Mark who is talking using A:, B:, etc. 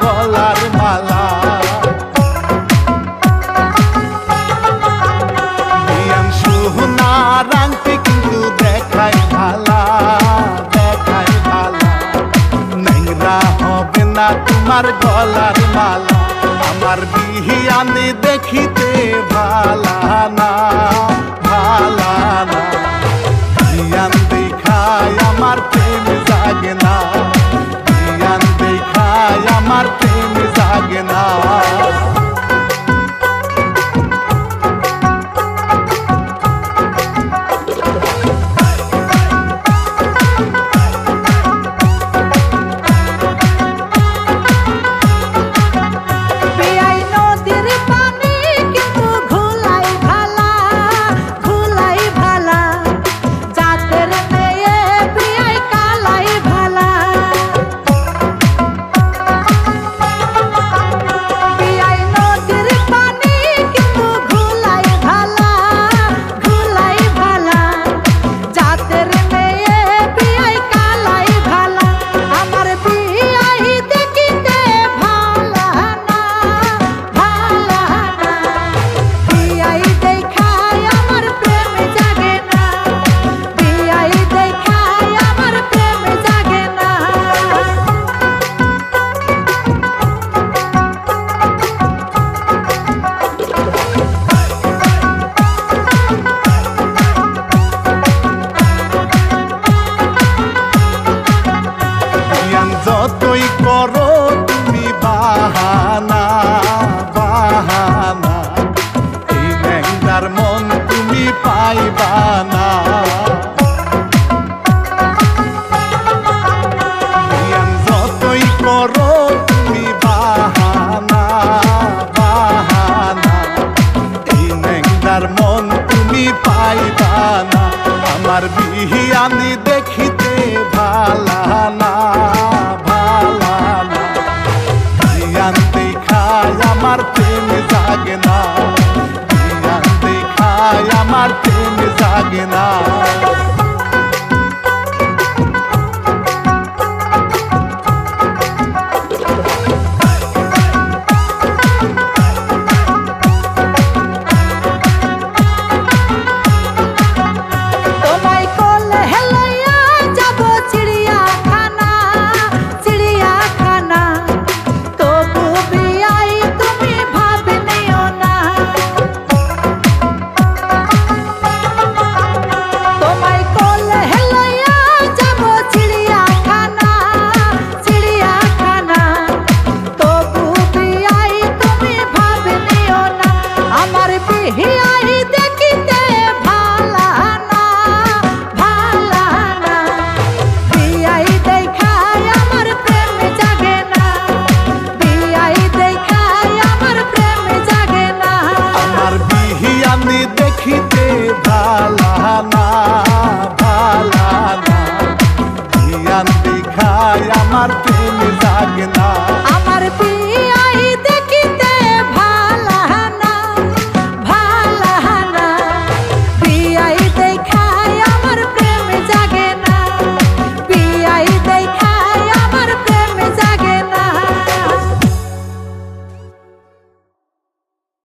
A: গলার মালা। বিয়ান সোনার আংটি কিন্তু দেখাই ভালা, দেখাই ভালা। নেংরা হবে না তোমার গলার মালা, আমার বিহিয়ানি দেখিতে ভালা না, ভালা না। বিয়ান দেখায় আমার প্রেম জাগে না, বিয়ান দেখায় আমার প্রেম জাগে না। যতই করো তুমি বাহানা, বাহানা, এই নেংদার মন তুমি পাইবা না। যতই করো তুমি বাহানা, বাহানা, এই নেংদার মন তুমি পাইবা না। আমার বিহিয়ানি দেখিতে ভালা না, আমার প্রেম জাগে না, বিয়ান দেখায় আমার প্রেম জাগে না।